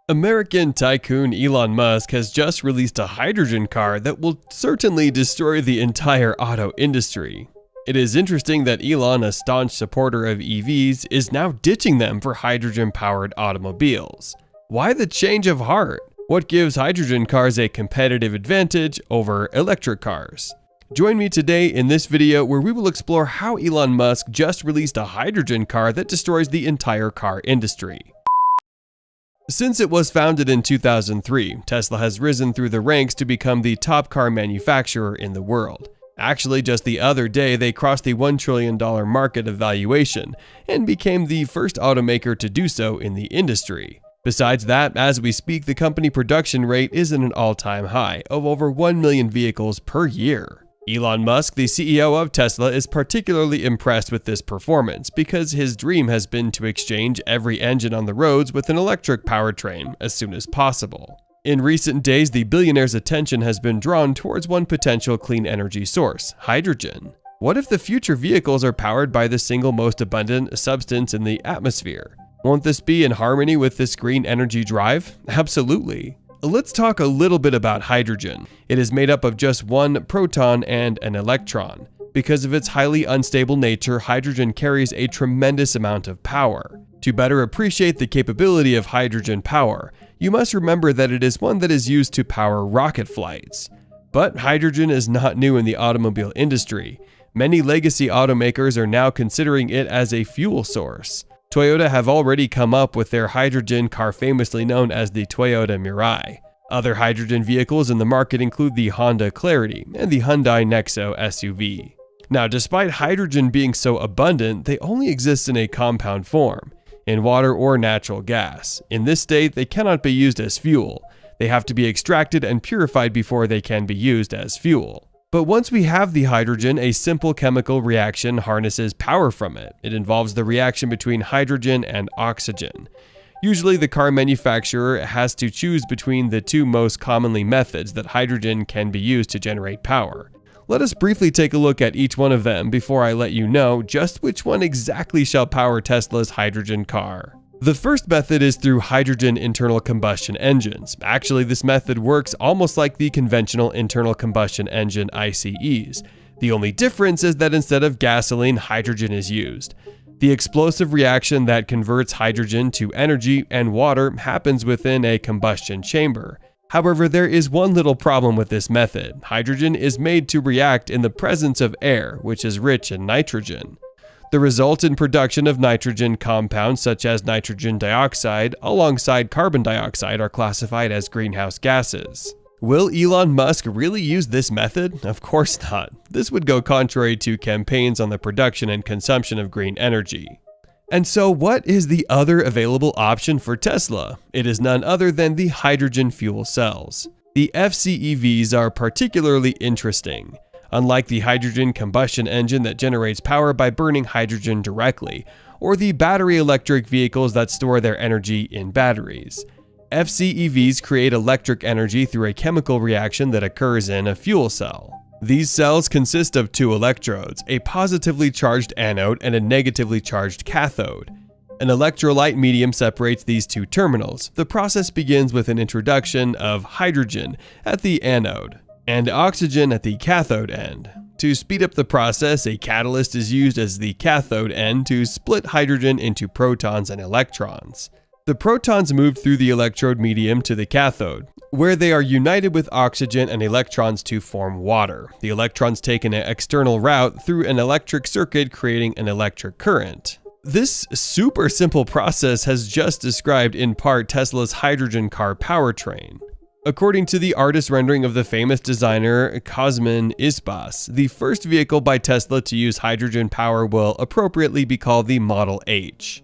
American tycoon Elon Musk has just released a hydrogen car that will certainly destroy the entire auto industry. It is interesting that Elon, a staunch supporter of EVs, is now ditching them for hydrogen-powered automobiles. Why the change of heart? What gives hydrogen cars a competitive advantage over electric cars? Join me today in this video where we will explore how Elon Musk just released a hydrogen car that destroys the entire car industry. Since it was founded in 2003, Tesla has risen through the ranks to become the top car manufacturer in the world. Actually, just the other day, they crossed the $1 trillion market evaluation and became the first automaker to do so in the industry. Besides that, as we speak, the company production rate is at an all-time high of over 1 million vehicles per year. Elon Musk, the CEO of Tesla, is particularly impressed with this performance because his dream has been to exchange every engine on the roads with an electric powertrain as soon as possible. In recent days, the billionaire's attention has been drawn towards one potential clean energy source: hydrogen. What if the future vehicles are powered by the single most abundant substance in the atmosphere? Won't this be in harmony with this green energy drive? Absolutely. Let's talk a little bit about hydrogen. It is made up of just one proton and an electron. Because of its highly unstable nature, hydrogen carries a tremendous amount of power. To better appreciate the capability of hydrogen power, you must remember that it is one that is used to power rocket flights. But hydrogen is not new in the automobile industry. Many legacy automakers are now considering it as a fuel source. Toyota have already come up with their hydrogen car famously known as the Toyota Mirai. Other hydrogen vehicles in the market include the Honda Clarity and the Hyundai Nexo SUV. Now, despite hydrogen being so abundant, they only exist in a compound form, in water or natural gas. In this state, they cannot be used as fuel. They have to be extracted and purified before they can be used as fuel. But once we have the hydrogen, a simple chemical reaction harnesses power from it. It involves the reaction between hydrogen and oxygen. Usually the car manufacturer has to choose between the two most commonly methods that hydrogen can be used to generate power. Let us briefly take a look at each one of them before I let you know just which one exactly shall power Tesla's hydrogen car. The first method is through hydrogen internal combustion engines. Actually, this method works almost like the conventional internal combustion engine ICEs. The only difference is that instead of gasoline, hydrogen is used. The explosive reaction that converts hydrogen to energy and water happens within a combustion chamber. However, there is one little problem with this method. Hydrogen is made to react in the presence of air, which is rich in nitrogen. The resultant production of nitrogen compounds such as nitrogen dioxide alongside carbon dioxide are classified as greenhouse gases. Will Elon Musk really use this method? Of course not. This would go contrary to campaigns on the production and consumption of green energy. And so what is the other available option for Tesla? It is none other than the hydrogen fuel cells. The FCEVs are particularly interesting. Unlike the hydrogen combustion engine that generates power by burning hydrogen directly, or the battery electric vehicles that store their energy in batteries, FCEVs create electric energy through a chemical reaction that occurs in a fuel cell. These cells consist of two electrodes, a positively charged anode and a negatively charged cathode. An electrolyte medium separates these two terminals. The process begins with an introduction of hydrogen at the anode and oxygen at the cathode end. To speed up the process, a catalyst is used as the cathode end to split hydrogen into protons and electrons. The protons move through the electrode medium to the cathode, where they are united with oxygen and electrons to form water. The electrons take an external route through an electric circuit, creating an electric current. This super simple process has just described in part Tesla's hydrogen car powertrain. According to the artist rendering of the famous designer Kazım İsbas, the first vehicle by Tesla to use hydrogen power will appropriately be called the Model H.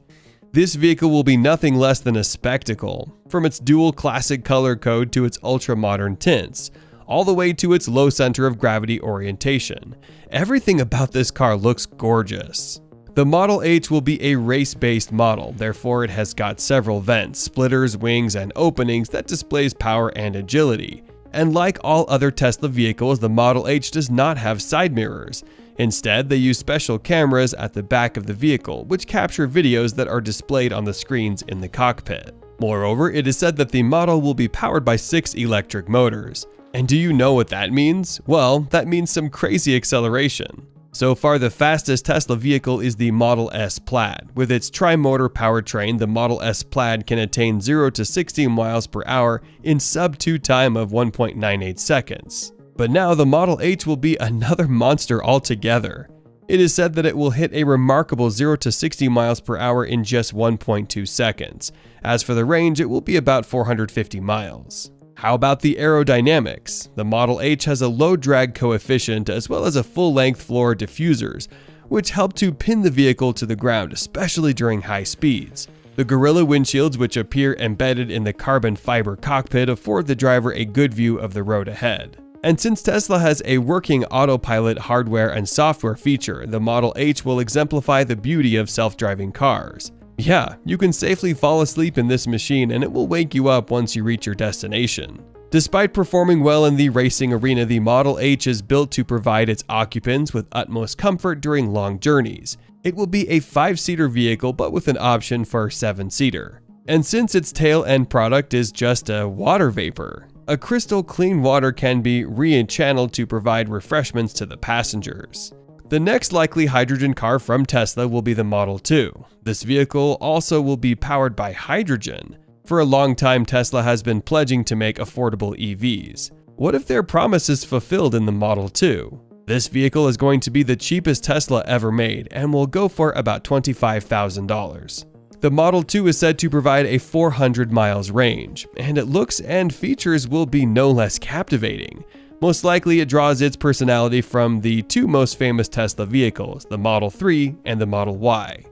This vehicle will be nothing less than a spectacle, from its dual classic color code to its ultra-modern tints, all the way to its low center of gravity orientation. Everything about this car looks gorgeous. The Model H will be a race-based model, therefore it has got several vents, splitters, wings, and openings that displays power and agility. And like all other Tesla vehicles, the Model H does not have side mirrors. Instead, they use special cameras at the back of the vehicle, which capture videos that are displayed on the screens in the cockpit. Moreover, it is said that the model will be powered by 6 electric motors. And do you know what that means? Well, that means some crazy acceleration. So far, the fastest Tesla vehicle is the Model S Plaid. With its tri-motor powertrain, the Model S Plaid can attain 0 to 60 miles per hour in sub-2 time of 1.98 seconds. But now the Model H will be another monster altogether. It is said that it will hit a remarkable 0 to 60 miles per hour in just 1.2 seconds. As for the range, it will be about 450 miles. How about the aerodynamics? The Model H has a low drag coefficient as well as a full-length floor diffusers, which help to pin the vehicle to the ground, especially during high speeds. The Gorilla windshields, which appear embedded in the carbon fiber cockpit, afford the driver a good view of the road ahead. And since Tesla has a working autopilot hardware and software feature, the Model H will exemplify the beauty of self-driving cars. Yeah, you can safely fall asleep in this machine and it will wake you up once you reach your destination. Despite performing well in the racing arena, the Model H is built to provide its occupants with utmost comfort during long journeys. It will be a 5-seater vehicle but with an option for a 7-seater. And since its tail end product is just a water vapor, a crystal clean water can be re-channeled to provide refreshments to the passengers. The next likely hydrogen car from Tesla will be the Model 2. This vehicle also will be powered by hydrogen. For a long time, Tesla has been pledging to make affordable EVs. What if their promise is fulfilled in the Model 2? This vehicle is going to be the cheapest Tesla ever made and will go for about $25,000. The Model 2 is said to provide a 400 miles range, and its looks and features will be no less captivating. Most likely, it draws its personality from the 2 most famous Tesla vehicles, the Model 3 and the Model Y.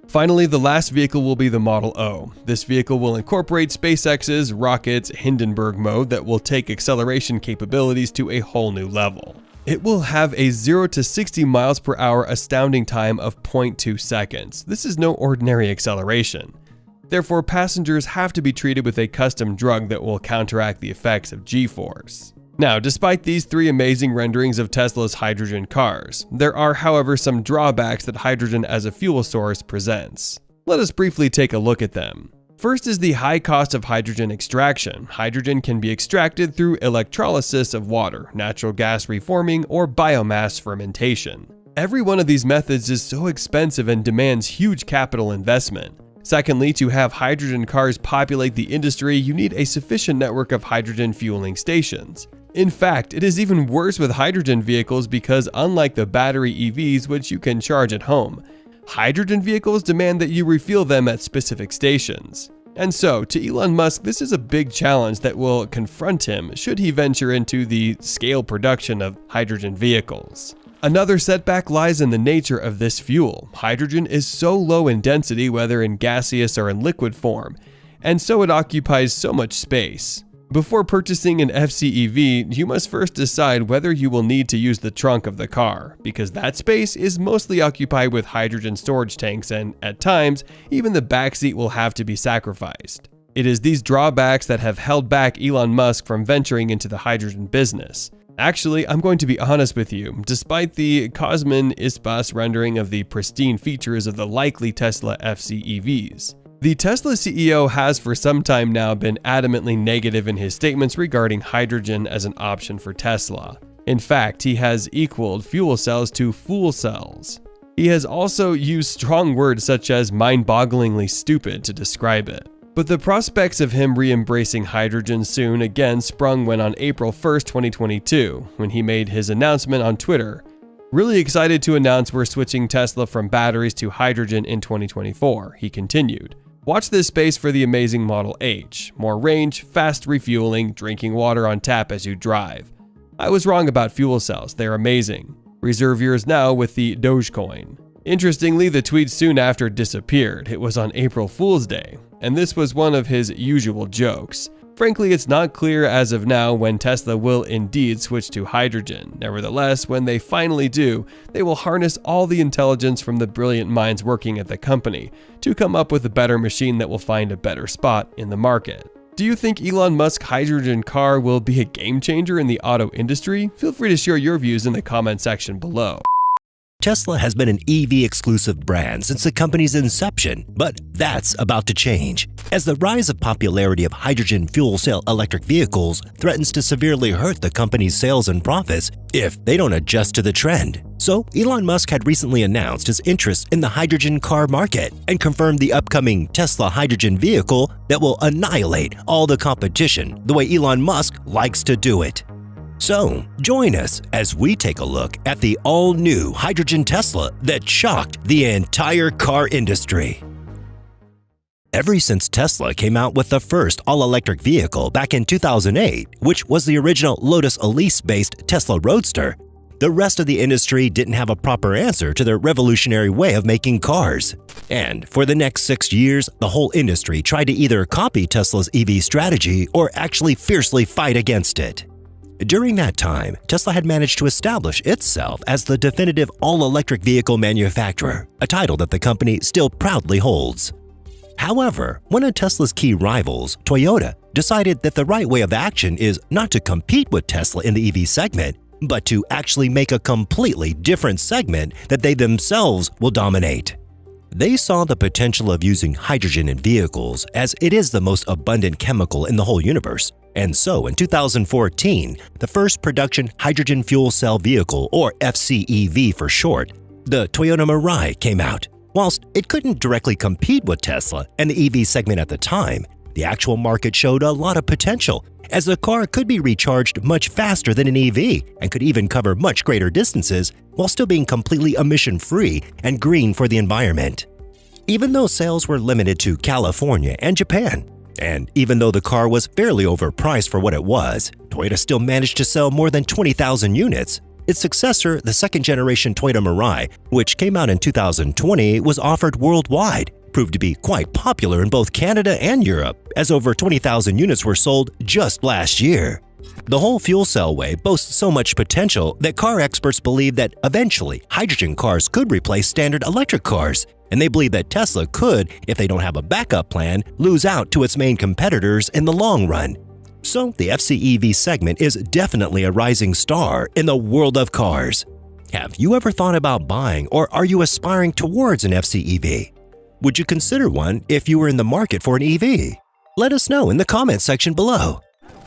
Finally, the last vehicle will be the Model O. This vehicle will incorporate SpaceX's rocket's Hindenburg mode that will take acceleration capabilities to a whole new level. It will have a 0 to 60 miles per hour astounding time of 0.2 seconds. This is no ordinary acceleration. Therefore, passengers have to be treated with a custom drug that will counteract the effects of G-force. Now, despite these 3 amazing renderings of Tesla's hydrogen cars, there are, however, some drawbacks that hydrogen as a fuel source presents. Let us briefly take a look at them. First is the high cost of hydrogen extraction. Hydrogen can be extracted through electrolysis of water, natural gas reforming, or biomass fermentation. Every one of these methods is so expensive and demands huge capital investment. Secondly, to have hydrogen cars populate the industry, you need a sufficient network of hydrogen fueling stations. In fact, it is even worse with hydrogen vehicles because unlike the battery EVs, which you can charge at home, hydrogen vehicles demand that you refuel them at specific stations. And so, to Elon Musk, this is a big challenge that will confront him should he venture into the scale production of hydrogen vehicles. Another setback lies in the nature of this fuel. Hydrogen is so low in density, whether in gaseous or in liquid form, and so it occupies so much space. Before purchasing an FCEV, you must first decide whether you will need to use the trunk of the car, because that space is mostly occupied with hydrogen storage tanks and, at times, even the backseat will have to be sacrificed. It is these drawbacks that have held back Elon Musk from venturing into the hydrogen business. Actually, I'm going to be honest with you, despite the Cosmin Ispas rendering of the pristine features of the likely Tesla FCEVs. The Tesla CEO has for some time now been adamantly negative in his statements regarding hydrogen as an option for Tesla. In fact, he has equaled fuel cells to fool cells. He has also used strong words such as mind-bogglingly stupid to describe it. But the prospects of him re-embracing hydrogen soon again sprung when on April 1st, 2022, when he made his announcement on Twitter. Really excited to announce we're switching Tesla from batteries to hydrogen in 2024, he continued. Watch this space for the amazing Model H. More range, fast refueling, drinking water on tap as you drive. I was wrong about fuel cells, they're amazing. Reserve yours now with the Dogecoin. Interestingly, the tweet soon after disappeared. It was on April Fool's Day, and this was one of his usual jokes. Frankly, it's not clear as of now when Tesla will indeed switch to hydrogen. Nevertheless, when they finally do, they will harness all the intelligence from the brilliant minds working at the company to come up with a better machine that will find a better spot in the market. Do you think Elon Musk's hydrogen car will be a game changer in the auto industry? Feel free to share your views in the comment section below. Tesla has been an EV-exclusive brand since the company's inception, but that's about to change, as the rise of popularity of hydrogen fuel cell electric vehicles threatens to severely hurt the company's sales and profits if they don't adjust to the trend. So, Elon Musk had recently announced his interest in the hydrogen car market and confirmed the upcoming Tesla hydrogen vehicle that will annihilate all the competition the way Elon Musk likes to do it. So, join us as we take a look at the all-new hydrogen Tesla that shocked the entire car industry. Ever since Tesla came out with the first all-electric vehicle back in 2008, which was the original Lotus Elise-based Tesla Roadster, the rest of the industry didn't have a proper answer to their revolutionary way of making cars. And for the next 6 years, the whole industry tried to either copy Tesla's EV strategy or actually fiercely fight against it. During that time, Tesla had managed to establish itself as the definitive all-electric vehicle manufacturer, a title that the company still proudly holds. However, one of Tesla's key rivals, Toyota, decided that the right way of action is not to compete with Tesla in the EV segment, but to actually make a completely different segment that they themselves will dominate. They saw the potential of using hydrogen in vehicles as it is the most abundant chemical in the whole universe. And so in 2014, the first production hydrogen fuel cell vehicle, or FCEV for short, the Toyota Mirai, came out. Whilst it couldn't directly compete with Tesla and the EV segment at the time, the actual market showed a lot of potential, as the car could be recharged much faster than an EV and could even cover much greater distances while still being completely emission-free and green for the environment. Even though sales were limited to California and Japan, and even though the car was fairly overpriced for what it was, Toyota still managed to sell more than 20,000 units. Its successor, the second-generation Toyota Mirai, which came out in 2020, was offered worldwide, proved to be quite popular in both Canada and Europe, as over 20,000 units were sold just last year. The whole fuel cell way boasts so much potential that car experts believe that eventually hydrogen cars could replace standard electric cars, and they believe that Tesla could, if they don't have a backup plan, lose out to its main competitors in the long run. So the FCEV segment is definitely a rising star in the world of cars. Have you ever thought about buying, or are you aspiring towards an FCEV? Would you consider one if you were in the market for an EV? Let us know in the comments section below.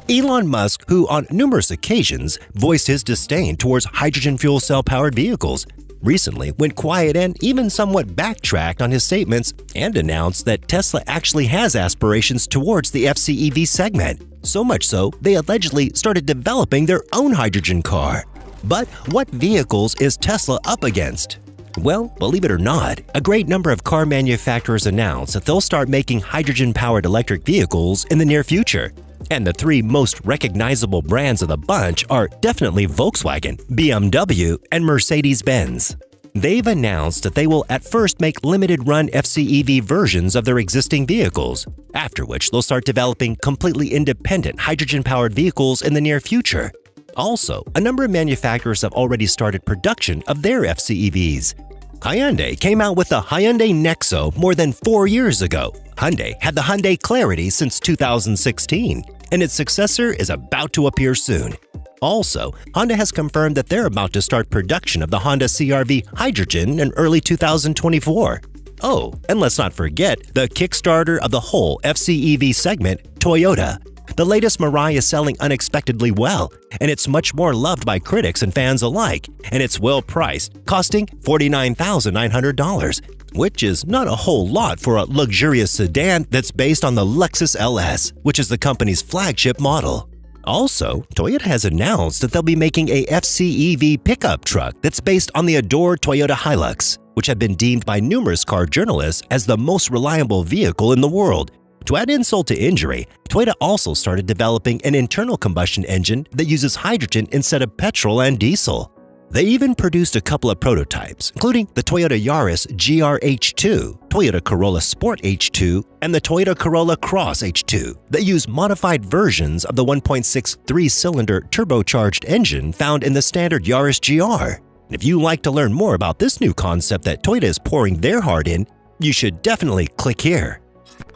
Elon Musk, who on numerous occasions voiced his disdain towards hydrogen fuel cell powered vehicles, recently went quiet and even somewhat backtracked on his statements and announced that Tesla actually has aspirations towards the FCEV segment. So much so, they allegedly started developing their own hydrogen car. But what vehicles is Tesla up against? Well, believe it or not, a great number of car manufacturers announced that they'll start making hydrogen-powered electric vehicles in the near future. And the three most recognizable brands of the bunch are definitely Volkswagen, BMW, and Mercedes-Benz. They've announced that they will at first make limited-run FCEV versions of their existing vehicles, after which they'll start developing completely independent hydrogen-powered vehicles in the near future. Also, a number of manufacturers have already started production of their FCEVs. Hyundai came out with the Hyundai Nexo more than 4 years ago. Hyundai had the Hyundai Clarity since 2016, and its successor is about to appear soon. Also, Honda has confirmed that they're about to start production of the Honda CR-V Hydrogen in early 2024. Oh, and let's not forget the Kickstarter of the whole FCEV segment, Toyota. The latest Mirai is selling unexpectedly well, and it's much more loved by critics and fans alike, and it's well priced, costing $49,900, which is not a whole lot for a luxurious sedan that's based on the Lexus LS, which is the company's flagship model. Also, Toyota has announced that they'll be making a FCEV pickup truck that's based on the adored Toyota Hilux, which had been deemed by numerous car journalists as the most reliable vehicle in the world. To add insult to injury, Toyota also started developing an internal combustion engine that uses hydrogen instead of petrol and diesel. They even produced a couple of prototypes, including the Toyota Yaris GR-H2, Toyota Corolla Sport H2, and the Toyota Corolla Cross H2 that use modified versions of the 1.6 3-cylinder turbocharged engine found in the standard Yaris GR. And if you'd like to learn more about this new concept that Toyota is pouring their heart in, you should definitely click here.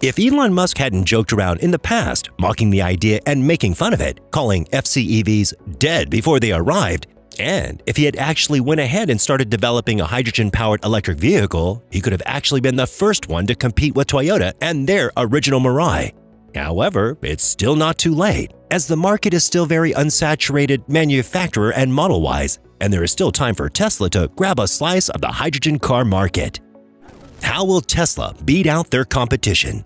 If Elon Musk hadn't joked around in the past, mocking the idea and making fun of it, calling FCEVs dead before they arrived, And if he had actually went ahead and started developing a hydrogen-powered electric vehicle, he could have actually been the first one to compete with Toyota and their original Mirai. However, it's still not too late, as the market is still very unsaturated manufacturer and model-wise, and there is still time for Tesla to grab a slice of the hydrogen car market. How will Tesla beat out their competition?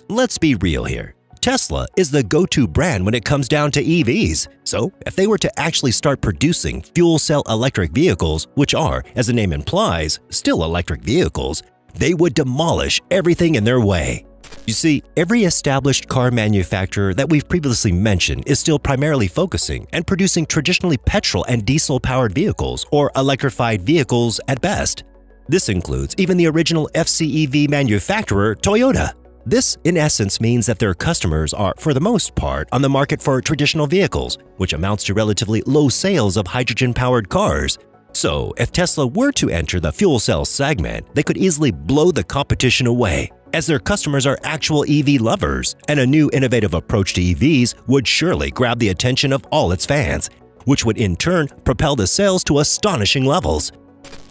Let's be real here. Tesla is the go-to brand when it comes down to EVs, so if they were to actually start producing fuel cell electric vehicles, which are, as the name implies, still electric vehicles, they would demolish everything in their way. You see, every established car manufacturer that we've previously mentioned is still primarily focusing and producing traditionally petrol and diesel-powered vehicles or electrified vehicles at best. This includes even the original FCEV manufacturer, Toyota. This, in essence, means that their customers are, for the most part, on the market for traditional vehicles, which amounts to relatively low sales of hydrogen-powered cars. So, if Tesla were to enter the fuel cell segment, they could easily blow the competition away, as their customers are actual EV lovers, and a new innovative approach to EVs would surely grab the attention of all its fans, which would in turn propel the sales to astonishing levels.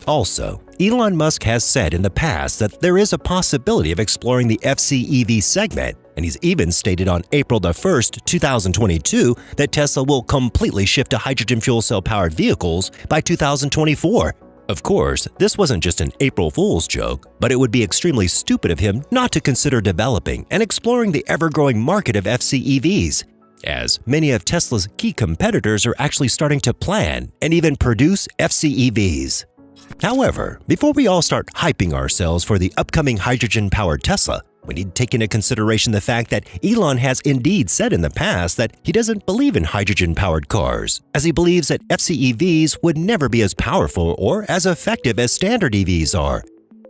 Also, Elon Musk has said in the past that there is a possibility of exploring the FCEV segment, and he's even stated on April 1st, 2022 that Tesla will completely shift to hydrogen fuel cell powered vehicles by 2024. Of course, this wasn't just an April Fool's joke, but it would be extremely stupid of him not to consider developing and exploring the ever-growing market of FCEVs, as many of Tesla's key competitors are actually starting to plan and even produce FCEVs. However, before we all start hyping ourselves for the upcoming hydrogen-powered Tesla, we need to take into consideration the fact that Elon has indeed said in the past that he doesn't believe in hydrogen-powered cars, as he believes that FCEVs would never be as powerful or as effective as standard EVs are.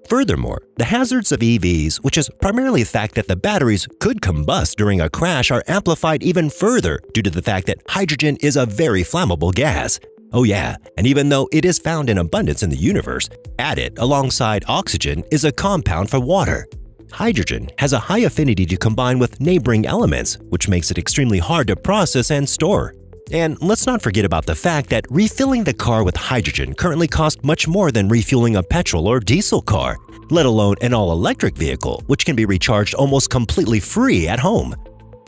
Furthermore, the hazards of EVs, which is primarily the fact that the batteries could combust during a crash, are amplified even further due to the fact that hydrogen is a very flammable gas. Oh yeah, and even though it is found in abundance in the universe, added alongside oxygen is a compound for water. Hydrogen has a high affinity to combine with neighboring elements, which makes it extremely hard to process and store. And let's not forget about the fact that refilling the car with hydrogen currently costs much more than refueling a petrol or diesel car, let alone an all-electric vehicle, which can be recharged almost completely free at home.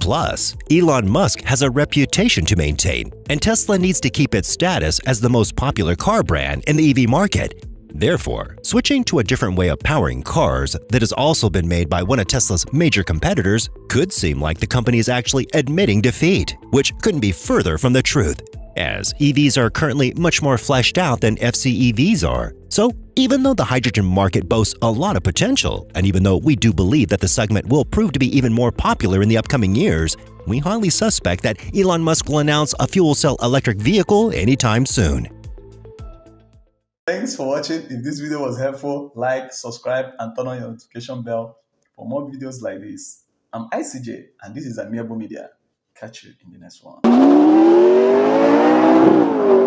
Plus, Elon Musk has a reputation to maintain, and Tesla needs to keep its status as the most popular car brand in the EV market. Therefore, switching to a different way of powering cars that has also been made by one of Tesla's major competitors could seem like the company is actually admitting defeat, which couldn't be further from the truth, as EVs are currently much more fleshed out than FCEVs are. So, even though the hydrogen market boasts a lot of potential, and even though we do believe that the segment will prove to be even more popular in the upcoming years, we highly suspect that Elon Musk will announce a fuel cell electric vehicle anytime soon. Thanks for watching. If this video was helpful, like, subscribe, and turn on your notification bell for more videos like this. I'm ICJ, and this is Amiable Media. Catch you in the next one.